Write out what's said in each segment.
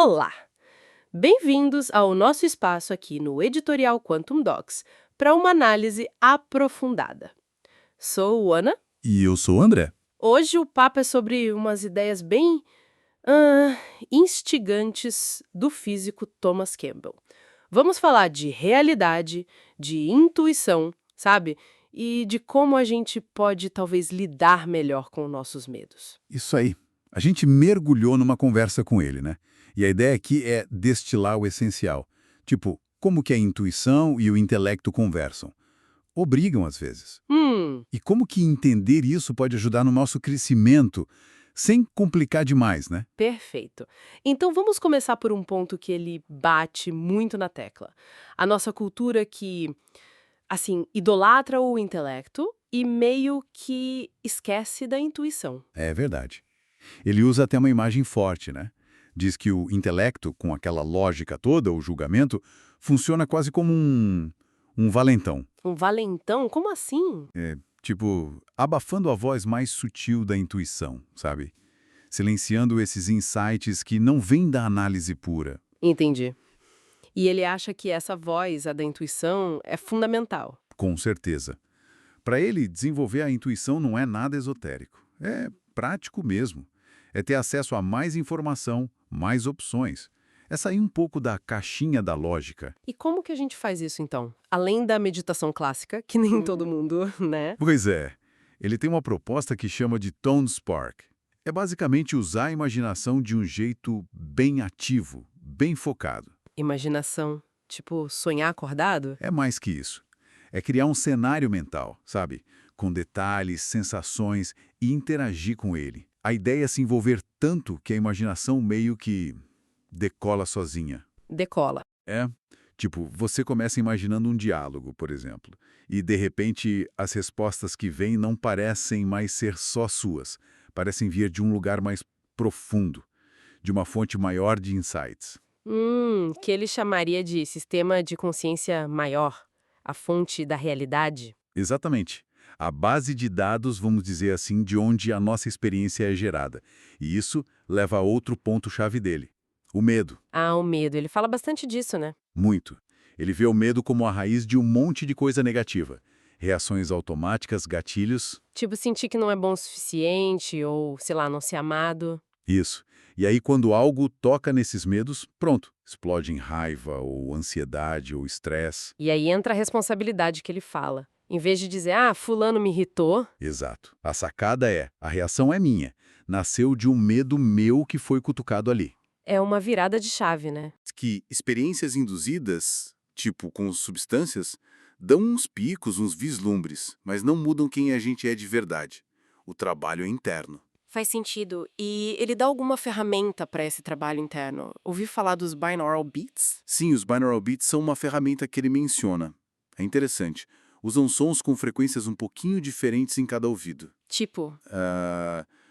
Olá! Bem-vindos ao nosso espaço aqui no Editorial Quantum Docs para uma análise aprofundada. Sou Ana. E eu sou o André. Hoje o papo é sobre umas ideias bem ah, instigantes do físico Thomas Campbell. Vamos falar de realidade, de intuição, sabe? E de como a gente pode talvez lidar melhor com nossos medos. Isso aí. A gente mergulhou numa conversa com ele, né? E a ideia aqui é destilar o essencial. Tipo, como que a intuição e o intelecto conversam? Ou brigam às vezes. E como que entender isso pode ajudar no nosso crescimento, sem complicar demais, né? Perfeito. Então vamos começar por um ponto que ele bate muito na tecla. A nossa cultura que, assim, idolatra o intelecto e meio que esquece da intuição. É verdade. Ele usa até uma imagem forte, né? Diz que o intelecto, com aquela lógica toda, o julgamento, funciona quase como um valentão. Um valentão? Como assim? Tipo, abafando a voz mais sutil da intuição, sabe? Silenciando esses insights que não vêm da análise pura. Entendi. E ele acha que essa voz, a da intuição, é fundamental. Com certeza. Para ele, desenvolver a intuição não é nada esotérico. É prático mesmo. É ter acesso a mais informação, mais opções. É sair um pouco da caixinha da lógica. E como que a gente faz isso então? Além da meditação clássica, que nem todo mundo, né? Pois é, ele tem uma proposta que chama de Tone Spark. É basicamente usar a imaginação de um jeito bem ativo, bem focado. Imaginação, tipo sonhar acordado? É mais que isso. É criar um cenário mental, sabe? Com detalhes, sensações e interagir com ele. A ideia é se envolver tanto que a imaginação meio que decola sozinha. Decola. É? Tipo, você começa imaginando um diálogo, por exemplo, e de repente as respostas que vêm não parecem mais ser só suas, parecem vir de um lugar mais profundo, de uma fonte maior de insights. Que ele chamaria de sistema de consciência maior, a fonte da realidade. Exatamente. A base de dados, vamos dizer assim, de onde a nossa experiência é gerada. E isso leva a outro ponto-chave dele: o medo. Ah, o medo. Ele fala bastante disso, né? Muito. Ele vê o medo como a raiz de um monte de coisa negativa. Reações automáticas, gatilhos. Tipo, sentir que não é bom o suficiente, ou, sei lá, não ser amado. Isso. E aí, quando algo toca nesses medos, pronto, explode em raiva, ou ansiedade, ou estresse. E aí entra a responsabilidade que ele fala. Em vez de dizer, ah, fulano me irritou, Exato. A sacada é: a reação é minha. Nasceu de um medo meu que foi cutucado ali. é uma virada de chave, né? Que experiências induzidas, tipo com substâncias, dão uns picos, uns vislumbres, mas não mudam quem a gente é de verdade. O trabalho é interno. Faz sentido. E ele dá alguma ferramenta para esse trabalho interno? Ouvi falar dos binaural beats? Sim, os binaural beats são uma ferramenta que ele menciona. É interessante. Usam sons com frequências um pouquinho diferentes em cada ouvido. Tipo,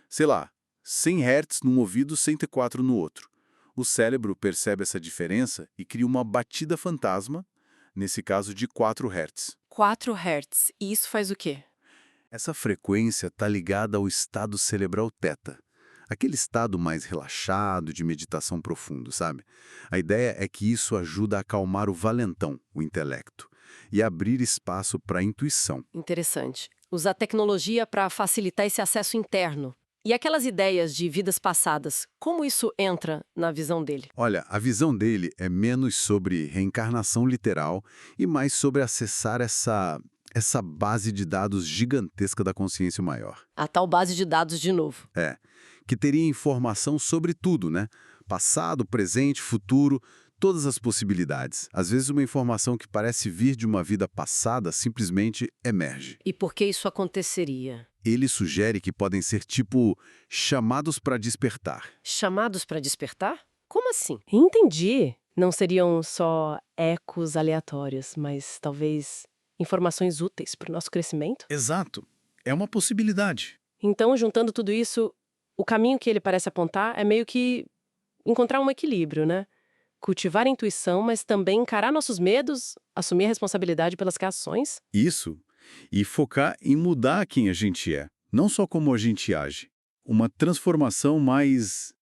Sei lá, 100 Hz num ouvido, 104 no outro. O cérebro percebe essa diferença e cria uma batida fantasma, nesse caso de 4 Hz. 4 Hz. E isso faz o quê? Essa frequência está ligada ao estado cerebral teta, aquele estado mais relaxado de meditação profundo, sabe? A ideia é que isso ajuda a acalmar o valentão, o intelecto, e abrir espaço para a intuição. Interessante. Usar tecnologia para facilitar esse acesso interno. E aquelas ideias de vidas passadas, como isso entra na visão dele? Olha, a visão dele é menos sobre reencarnação literal e mais sobre acessar essa base de dados gigantesca da consciência maior. A tal base de dados de novo. É, que teria informação sobre tudo, né? Passado, presente, futuro, todas as possibilidades. Às vezes uma informação que parece vir de uma vida passada simplesmente emerge. E por que isso aconteceria? Ele sugere que podem ser tipo chamados para despertar. Chamados para despertar? Como assim? Entendi. Não seriam só ecos aleatórios, mas talvez informações úteis para o nosso crescimento? Exato. É uma possibilidade. Então, juntando tudo isso, o caminho que ele parece apontar é meio que encontrar um equilíbrio, né? Cultivar a intuição, mas também encarar nossos medos, assumir a responsabilidade pelas reações. Isso. E focar em mudar quem a gente é, não só como a gente age. Uma transformação mais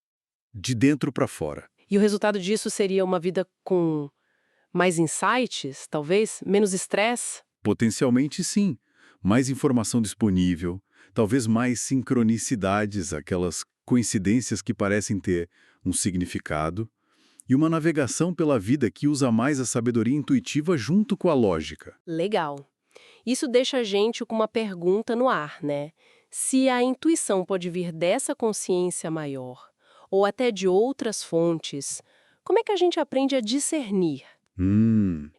de dentro para fora. E o resultado disso seria uma vida com mais insights, talvez? Menos estresse? Potencialmente, sim. Mais informação disponível, talvez mais sincronicidades, aquelas coincidências que parecem ter um significado, e uma navegação pela vida que usa mais a sabedoria intuitiva junto com a lógica. Legal. Isso deixa a gente com uma pergunta no ar, né? Se a intuição pode vir dessa consciência maior, ou até de outras fontes, como é que a gente aprende a discernir?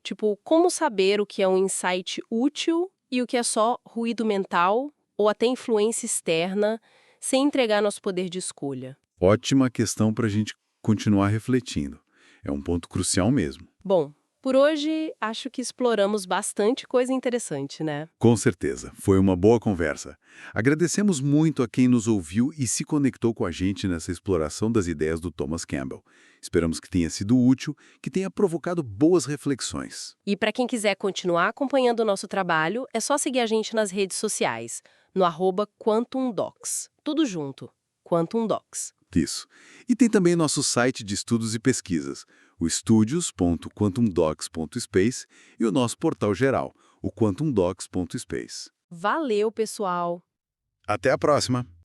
Tipo, como saber o que é um insight útil e o que é só ruído mental ou até influência externa, sem entregar nosso poder de escolha? Ótima questão para a gente continuar refletindo. É um ponto crucial mesmo. Bom, por hoje acho que exploramos bastante coisa interessante, né? Com certeza, foi uma boa conversa. Agradecemos muito a quem nos ouviu e se conectou com a gente nessa exploração das ideias do Thomas Campbell. Esperamos que tenha sido útil, que tenha provocado boas reflexões. E para quem quiser continuar acompanhando o nosso trabalho, é só seguir a gente nas redes sociais, no @QuantumDocs. Tudo junto, Quantum Docs. Isso. E tem também nosso site de estudos e pesquisas, o studios.quantumdocs.space e o nosso portal geral, o quantumdocs.space. Valeu, pessoal! Até a próxima!